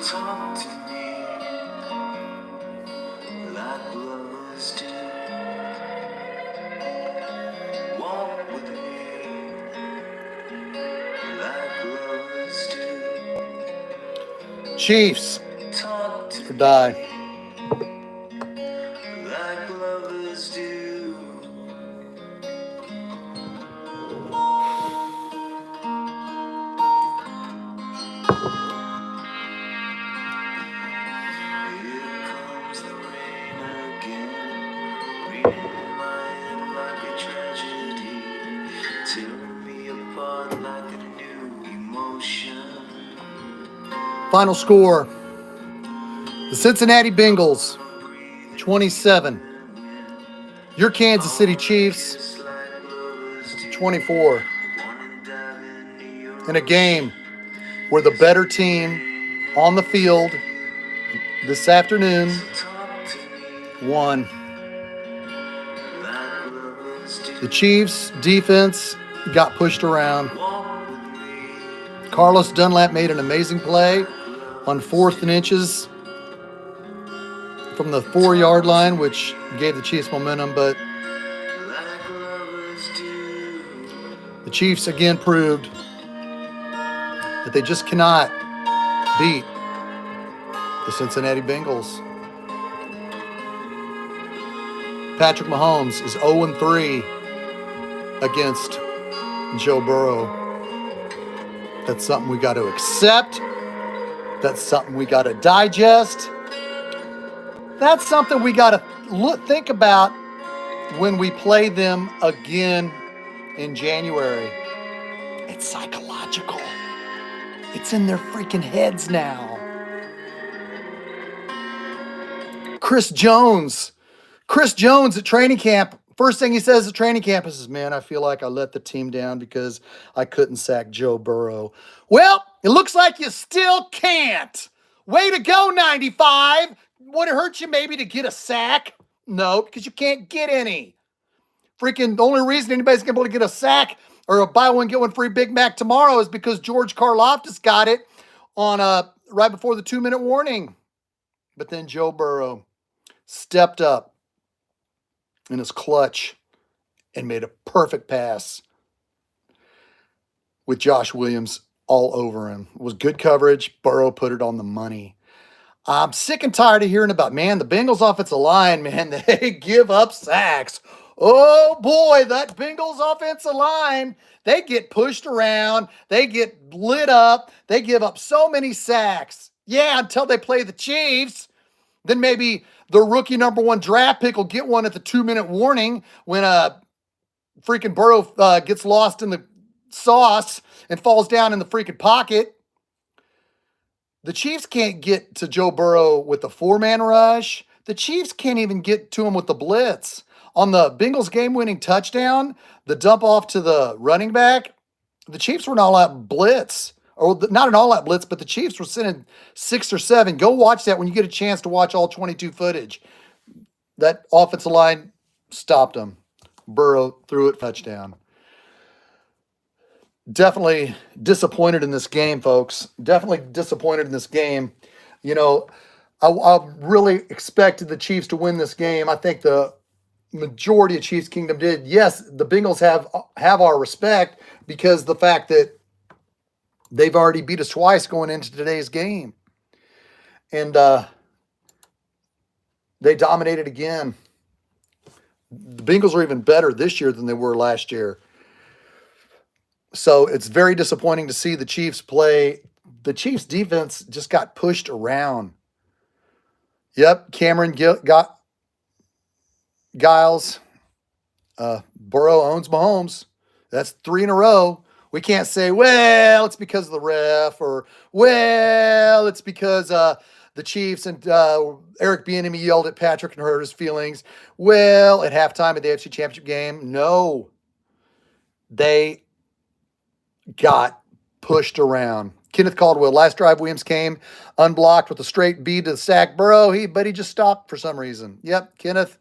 Talk to me like lovers do. Walk with me like lovers do. Chiefs Talk to or die. me like lovers do. Here comes the rain again, reading in my head like a tragedy, tearing me apart like a new emotion. Final score. The Cincinnati Bengals, 27. Your Kansas City Chiefs, 24. In a game where the better team on the field this afternoon won. The Chiefs' defense got pushed around. Carlos Dunlap made an amazing play on 4th and inches from the 4-yard line, which gave the Chiefs momentum, but the Chiefs again proved that they just cannot beat the Cincinnati Bengals. Patrick Mahomes is 0-3 against Joe Burrow. That's something we got to accept. That's something we got to digest. That's something we got to think about when we play them again in January. It's psychological. It's in their freaking heads now. Chris Jones at training camp, first thing he says at training camp is, man, I feel like I let the team down because I couldn't sack Joe Burrow. Well, it looks like you still can't. Way to go, 95. Would it hurt you maybe to get a sack? No, because you can't get any. Freaking the only reason anybody's going to be able to get a sack or a buy one, get one free Big Mac tomorrow is because George Karlaftis got it on right before the 2-minute warning. But then Joe Burrow stepped up in his clutch and made a perfect pass with Josh Williams all over him. It was good coverage. Burrow put it on the money. I'm sick and tired of hearing about, man, the Bengals offensive line, man, they give up sacks. Oh boy, that Bengals offensive line, they get pushed around. They get lit up. They give up so many sacks. Yeah, until they play the Chiefs. Then maybe the rookie number 1 draft pick will get one at the 2-minute warning when freaking Burrow gets lost in the sauce and falls down in the freaking pocket. The Chiefs can't get to Joe Burrow with the 4-man rush. The Chiefs can't even get to him with the blitz. On the Bengals game-winning touchdown, the dump off to the running back, the Chiefs were an all-out blitz. Or not an all-out blitz, but the Chiefs were sending 6 or 7. Go watch that when you get a chance to watch all 22 footage. That offensive line stopped them. Burrow threw it touchdown. Definitely disappointed in this game, folks. Definitely disappointed in this game. You know, I really expected the Chiefs to win this game. I think the majority of Chiefs Kingdom did. Yes, the Bengals have our respect because the fact that they've already beat us twice going into today's game. And they dominated again. The Bengals are even better this year than they were last year. So it's very disappointing to see the Chiefs play. The Chiefs defense just got pushed around. Yep, Cameron got Giles. Burrow owns Mahomes. That's 3 in a row. We can't say, well, it's because of the ref, or, well, it's because the Chiefs and Eric Bieniemy yelled at Patrick and hurt his feelings. Well, at halftime of the AFC Championship game, no. They got pushed around. Kenneth Caldwell, last drive Williams came unblocked with a straight B to the sack Burrow, but he just stopped for some reason. Yep, Kenneth,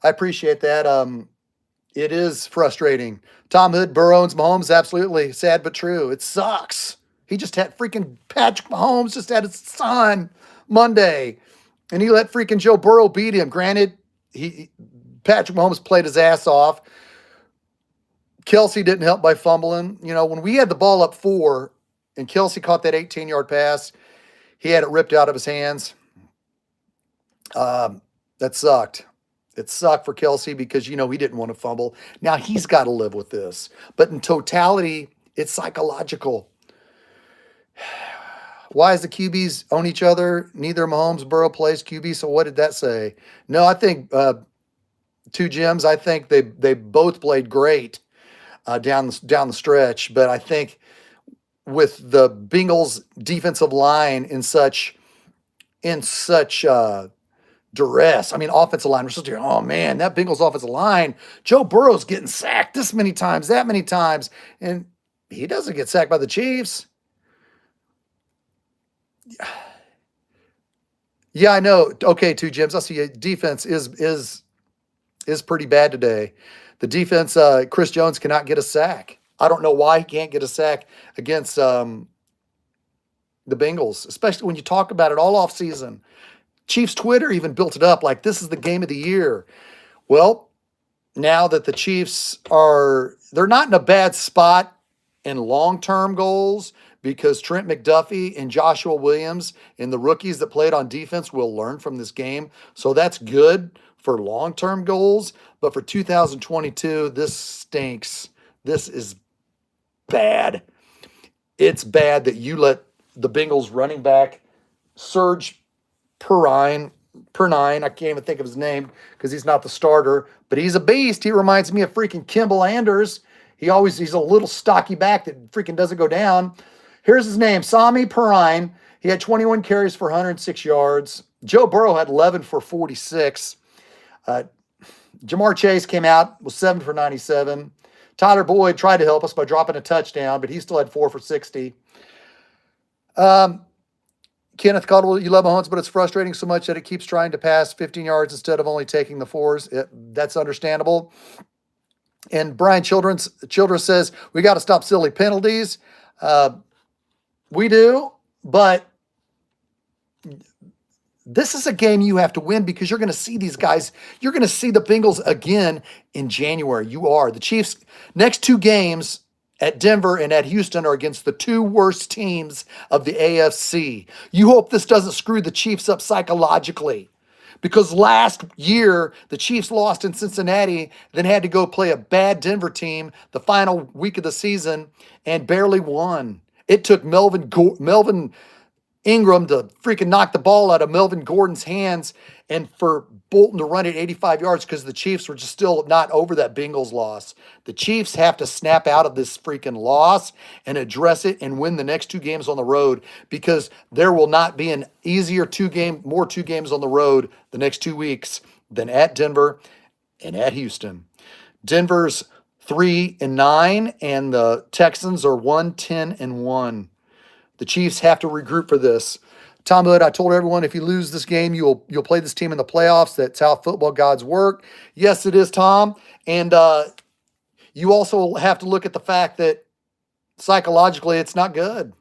I appreciate that. It is frustrating. Tom Hood, Burrow, and Mahomes, absolutely sad but true. It sucks. He just had freaking Patrick Mahomes just had his son Monday, and he let freaking Joe Burrow beat him. Granted, Patrick Mahomes played his ass off. Kelsey didn't help by fumbling. You know, when we had the ball up 4 and Kelsey caught that 18-yard pass, he had it ripped out of his hands. That sucked. It sucked for Kelsey because, you know, he didn't want to fumble. Now he's got to live with this. But in totality, it's psychological. Why is the QBs own each other? Neither Mahomes, Burrow plays QB. So what did that say? No, I think two Jims. I think they both played great down the stretch. But I think with the Bengals defensive line in such duress. I mean, offensive line. We're supposed to, oh man, that Bengals offensive line. Joe Burrow's getting sacked this many times, that many times, and he doesn't get sacked by the Chiefs. Yeah, I know. Okay, two Jims. I see you. Defense is pretty bad today. The defense, Chris Jones cannot get a sack. I don't know why he can't get a sack against the Bengals, especially when you talk about it all off season. Chiefs Twitter even built it up like this is the game of the year. Well, now that the Chiefs they're not in a bad spot in long-term goals because Trent McDuffie and Joshua Williams and the rookies that played on defense will learn from this game. So that's good for long-term goals. But for 2022, this stinks. This is bad. It's bad that you let the Bengals running back Serge Perrine, I can't even think of his name because he's not the starter, but he's a beast. He reminds me of freaking Kimball Anders. He's a little stocky back that freaking doesn't go down. Here's his name, Sami Perrine. He had 21 carries for 106 yards. Joe Burrow had 11 for 46. Jamar Chase came out, was 7 for 97. Tyler Boyd tried to help us by dropping a touchdown, but he still had 4 for 60. Kenneth Cottle, you love Mahomes, but it's frustrating so much that it keeps trying to pass 15 yards instead of only taking the 4s. That's understandable. And Brian Childress says, we got to stop silly penalties. We do, but this is a game you have to win because you're going to see these guys. You're going to see the Bengals again in January. You are. The Chiefs' next 2 games at Denver and at Houston are against the 2 worst teams of the AFC. You hope this doesn't screw the Chiefs up psychologically because last year the Chiefs lost in Cincinnati, then had to go play a bad Denver team the final week of the season and barely won. It took Melvin Ingram to freaking knock the ball out of Melvin Gordon's hands and for Bolton to run it 85 yards because the Chiefs were just still not over that Bengals loss. The Chiefs have to snap out of this freaking loss and address it and win the next 2 games on the road because there will not be an easier 2 games on the road the next 2 weeks than at Denver and at Houston. Denver's 3-9 and the Texans are 1-10-1. The Chiefs have to regroup for this. Tom Hood, I told everyone if you lose this game, you'll play this team in the playoffs. That's how football gods work. Yes, it is, Tom. And you also have to look at the fact that psychologically it's not good.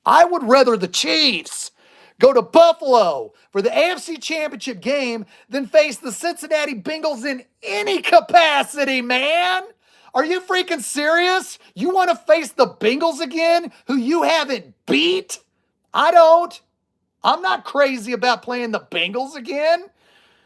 I would rather the Chiefs go to Buffalo for the AFC Championship game than face the Cincinnati Bengals in any capacity, man. Are you freaking serious? You want to face the Bengals again, who you haven't beat? I don't. I'm not crazy about playing the Bengals again.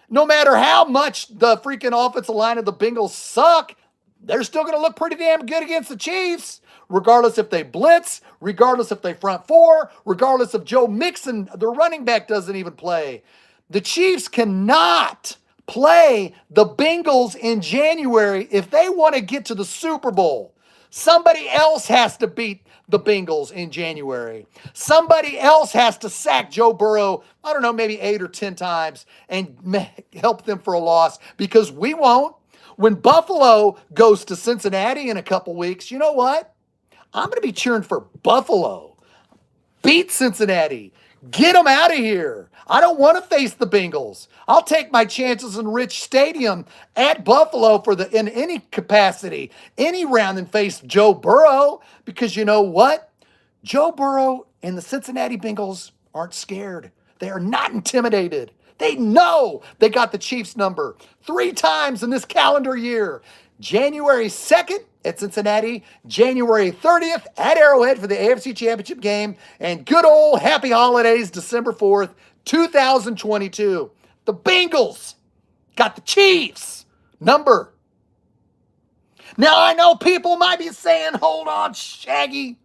No matter how much the freaking offensive line of the Bengals suck, they're still going to look pretty damn good against the Chiefs, regardless if they blitz, regardless if they front 4, regardless if Joe Mixon, the running back, doesn't even play. The Chiefs cannot play the Bengals in January if they want to get to the Super Bowl. Somebody else has to beat the Bengals in January. Somebody else has to sack Joe Burrow, I don't know, maybe 8 or 10 times and help them for a loss because we won't. When Buffalo goes to Cincinnati in a couple weeks, you know what? I'm going to be cheering for Buffalo. Beat Cincinnati. Get them out of here. I don't want to face the Bengals. I'll take my chances in Rich Stadium at Buffalo in any capacity, any round, and face Joe Burrow because you know what? Joe Burrow and the Cincinnati Bengals aren't scared. They are not intimidated. They know they got the Chiefs number 3 times in this calendar year. January 2nd at Cincinnati, January 30th at Arrowhead for the AFC Championship game, and good old happy holidays December 4th, 2022. The Bengals got the Chiefs number. Now I know people might be saying, hold on, Shaggy.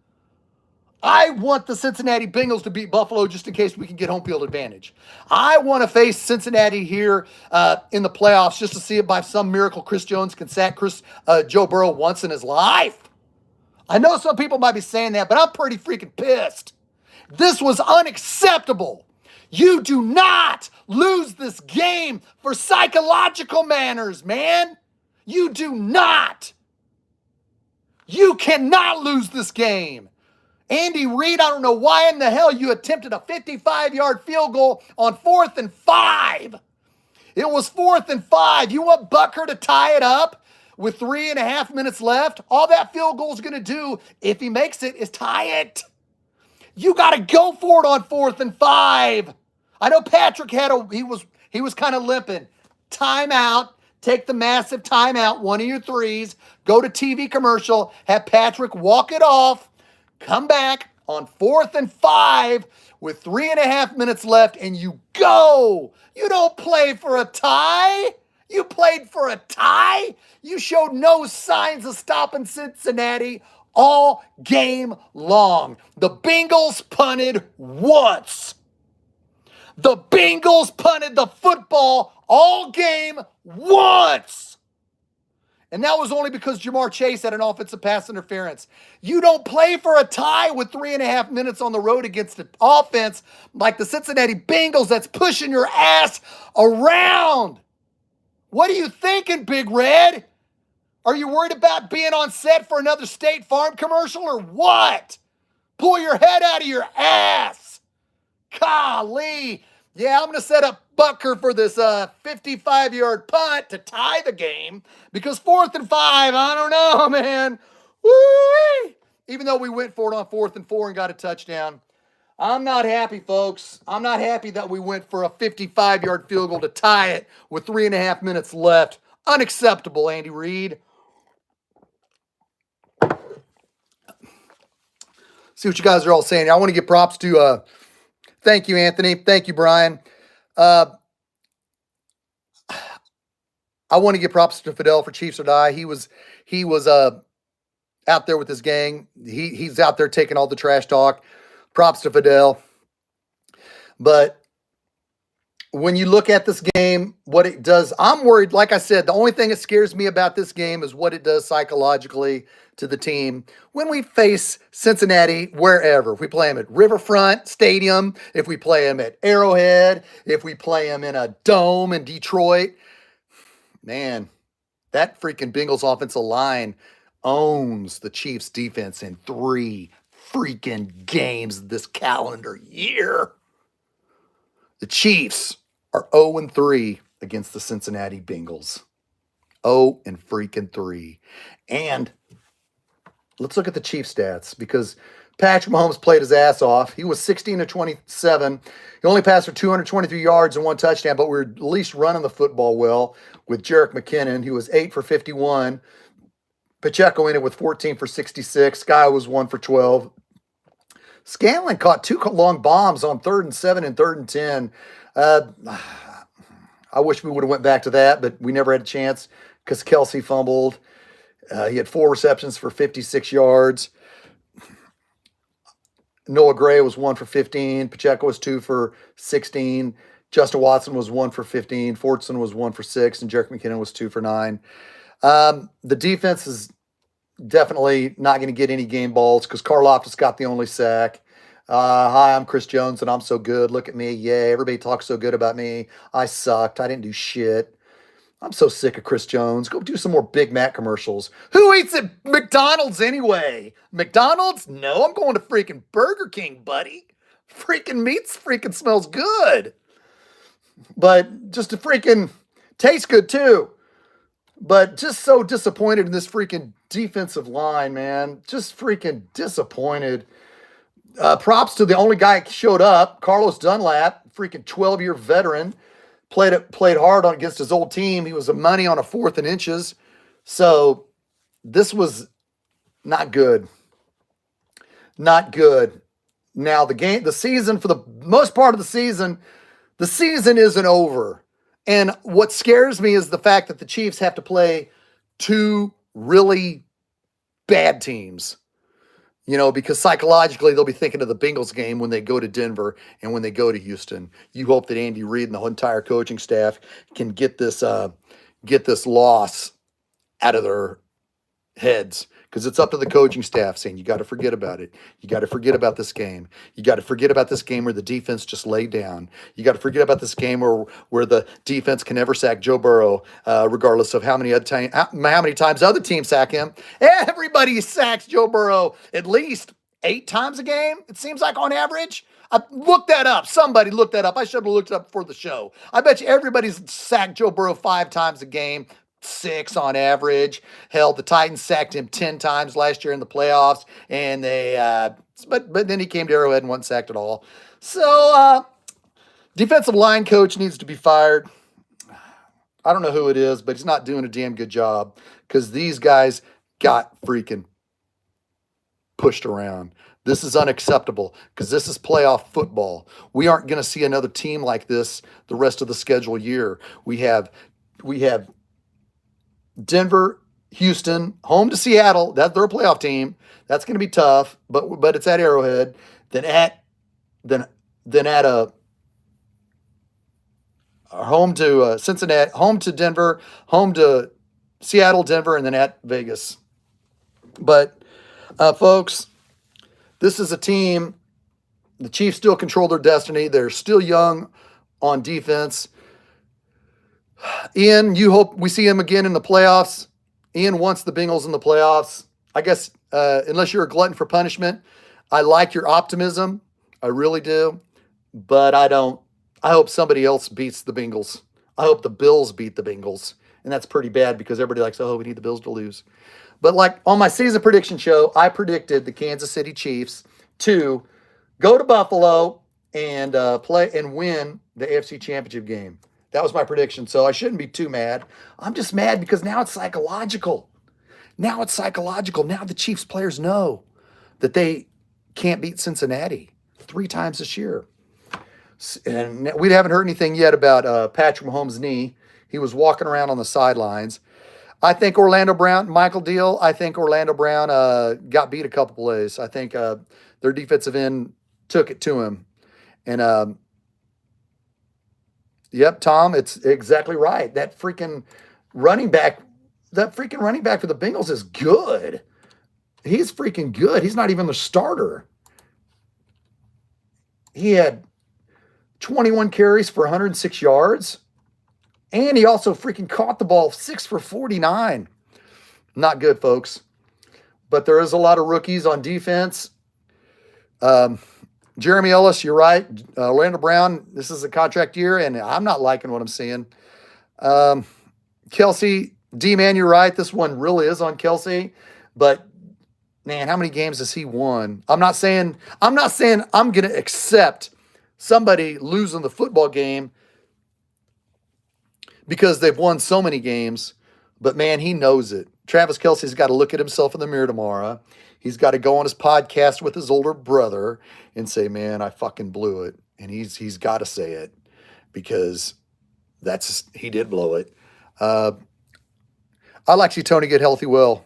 I want the Cincinnati Bengals to beat Buffalo just in case we can get home field advantage. I want to face Cincinnati here in the playoffs just to see if by some miracle Chris Jones can sack Joe Burrow once in his life. I know some people might be saying that, but I'm pretty freaking pissed. This was unacceptable. You do not lose this game for psychological manners, man. You do not. You cannot lose this game. Andy Reid, I don't know why in the hell you attempted a 55-yard field goal on 4th and 5. It was 4th and 5. You want Butker to tie it up with 3.5 minutes left? All that field goal is going to do, if he makes it, is tie it. You got to go for it on 4th and 5. I know Patrick he was kind of limping. Timeout. Take the massive timeout, one of your threes. Go to TV commercial. Have Patrick walk it off. Come back on 4th and 5 with 3.5 minutes left, and you go. You don't play for a tie. You played for a tie. You showed no signs of stopping Cincinnati all game long. The Bengals punted once. The Bengals punted the football all game once. And that was only because Jamar Chase had an offensive pass interference. You don't play for a tie with 3.5 minutes on the road against an offense like the Cincinnati Bengals that's pushing your ass around. What are you thinking, Big Red? Are you worried about being on set for another State Farm commercial or what? Pull your head out of your ass. Golly. Yeah, I'm going to set up Butker for this 55-yard punt to tie the game because 4th and 5, I don't know, man. Woo-wee. Even though we went for it on 4th and 4 and got a touchdown. I'm not happy, folks. I'm not happy that we went for a 55-yard field goal to tie it with 3.5 minutes left. Unacceptable, Andy Reid. See what you guys are all saying. I want to give props to thank you, Anthony. Thank you, Brian. I want to give props to Fidel for Chiefs or Die. He was out there with his gang. He's out there taking all the trash talk. Props to Fidel. But when you look at this game, what it does, I'm worried. Like I said, the only thing that scares me about this game is what it does psychologically to the team when we face Cincinnati, wherever. If we play them at Riverfront Stadium, if we play them at Arrowhead, if we play them in a dome in Detroit, man, that freaking Bengals offensive line owns the Chiefs defense in 3 freaking games this calendar year. The Chiefs are 0-3 against the Cincinnati Bengals. 0-3. And let's look at the Chiefs stats because Patrick Mahomes played his ass off. He was 16-27. He only passed for 223 yards and 1 touchdown, but we're at least running the football well with Jerick McKinnon. He was 8 for 51. Pacheco in it with 14 for 66. Sky was 1 for 12. Scanlon caught 2 long bombs on 3rd and 7 and 3rd and 10. I wish we would have went back to that, but we never had a chance because Kelsey fumbled. He had 4 receptions for 56 yards. Noah Gray was 1 for 15. Pacheco was 2 for 16. Justin Watson was 1 for 15. Fortson was 1 for 6. And Jerick McKinnon was 2 for 9. The defense is definitely not going to get any game balls because Karlaftis got the only sack. Hi, I'm Chris Jones, and I'm so good. Look at me. Yay, everybody talks so good about me. I sucked. I didn't do shit. I'm so sick of Chris Jones. Go do some more Big Mac commercials. Who eats at McDonald's anyway? McDonald's? No, I'm going to freaking Burger King, buddy. Freaking meats freaking smells good. But just to freaking taste good too. But just so disappointed in this freaking defensive line, man. Just freaking disappointed. Props to the only guy that showed up, Carlos Dunlap, freaking 12-year veteran. Played hard on against his old team. He was a money on a 4th and inches. So this was not good. Not good. Now the season, for the most part of the season isn't over. And what scares me is the fact that the Chiefs have to play 2 really bad teams. Because psychologically they'll be thinking of the Bengals game when they go to Denver and when they go to Houston. You hope that Andy Reid and the entire coaching staff can get this loss out of their heads, because it's up to the coaching staff saying you got to forget about it. You got to forget about this game. You got to forget about this game where the defense just laid down. You got to forget about this game where the defense can never sack Joe Burrow, regardless of how many times other teams sack him. Everybody sacks Joe Burrow at least 8 times a game, it seems like, on average. I looked that up. Somebody looked that up. I should have looked it up before the show. I bet you everybody's sacked Joe Burrow 5 times a game. 6 on average. Hell, the Titans sacked him 10 times last year in the playoffs, and they but then he came to Arrowhead and wasn't sacked at all. So defensive line coach needs to be fired. I don't know who it is, but he's not doing a damn good job, because these guys got freaking pushed around. This is unacceptable, because this is playoff football. We aren't going to see another team like this the rest of the schedule year. We have Denver, Houston, home to Seattle. They're a playoff team. That's going to be tough, but it's at Arrowhead. Then at home to Cincinnati, home to Denver, home to Seattle, Denver, and then at Vegas. But folks, this is a team. The Chiefs still control their destiny. They're still young on defense. Ian, you hope we see him again in the playoffs. Ian wants the Bengals in the playoffs. I guess, unless you're a glutton for punishment, I like your optimism. I really do. But I don't. I hope somebody else beats the Bengals. I hope the Bills beat the Bengals. And that's pretty bad, because everybody likes, we need the Bills to lose. But like on my season prediction show, I predicted the Kansas City Chiefs to go to Buffalo and play and win the AFC Championship game. That was my prediction, so I shouldn't be too mad. I'm just mad because now it's psychological. Now the Chiefs players know that they can't beat Cincinnati 3 times this year. And we haven't heard anything yet about Patrick Mahomes' knee. He was walking around on the sidelines. I think Michael Deal, got beat a couple plays. I think their defensive end took it to him. And yep, Tom, it's exactly right. That freaking running back for the Bengals is good. He's freaking good. He's not even the starter. He had 21 carries for 106 yards. And he also freaking caught the ball 6 for 49. Not good, folks. But there is a lot of rookies on defense. Jeremy Ellis, you're right. Orlando Brown, this is a contract year, and I'm not liking what I'm seeing. Kelsey, D-Man, you're right. This one really is on Kelsey. But, man, how many games has he won? I'm not saying I'm going to accept somebody losing the football game because they've won so many games. But, man, he knows it. Travis Kelce's got to look at himself in the mirror tomorrow. He's got to go on his podcast with his older brother and say, man, I fucking blew it. And he's got to say it, because he did blow it. I'd like to see Tony get healthy well,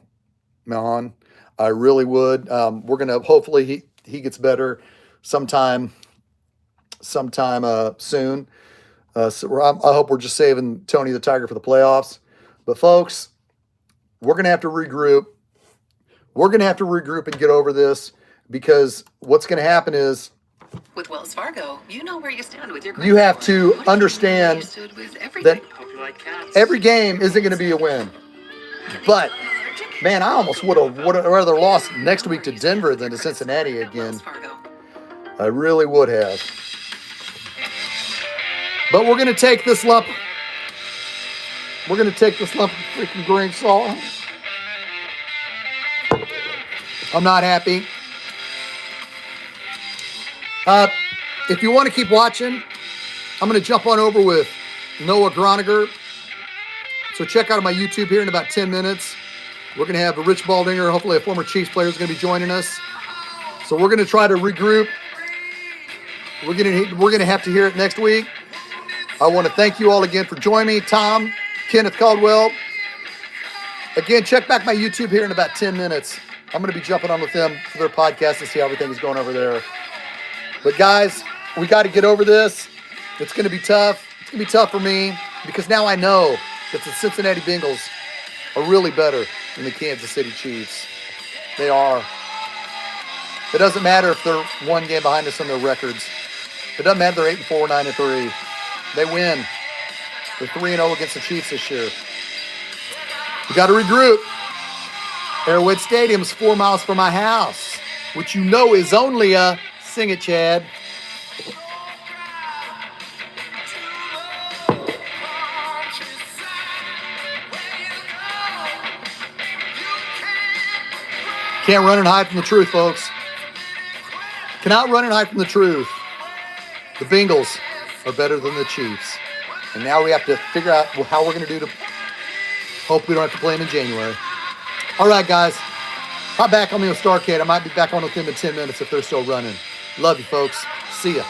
Mahan. I really would. We're going to, hopefully he gets better sometime soon. So I hope we're just saving Tony the Tiger for the playoffs. But folks, we're going to have to regroup. We're going to have to regroup and get over this, because what's going to happen is, with Wells Fargo, you know where you stand with your you have to understand that every game isn't going to be a win. But, man, I almost would have rather lost next week to Denver than to Cincinnati again. I really would have. But we're going to take this lump. We're going to take this lump of freaking grain salt. I'm not happy. If you want to keep watching, I'm going to jump on over with Noah Groniger. So check out my YouTube here in about 10 minutes. We're going to have a Rich Baldinger, hopefully a former Chiefs player, is going to be joining us. So we're going to try to regroup. We're going to have to hear it next week. I want to thank you all again for joining me. Tom, Kenneth Caldwell. Again, check back my YouTube here in about 10 minutes. I'm going to be jumping on with them for their podcast to see how everything is going over there. But guys, we got to get over this. It's going to be tough. It's going to be tough for me because now I know that the Cincinnati Bengals are really better than the Kansas City Chiefs. They are. It doesn't matter if they're one game behind us on their records. It doesn't matter if they're 8-4, 9-3. They win. They're 3-0 against the Chiefs this year. We got to regroup. Arrowhead Stadium's 4 miles from my house, which you know is only a, sing it, Chad. Can't run and hide from the truth, folks. Cannot run and hide from the truth. The Bengals are better than the Chiefs. And now we have to figure out how we're going to do to hope we don't have to play them in January. All right, guys. Hop back on me with Starcade. I might be back on with them in 10 minutes if they're still running. Love you, folks. See ya.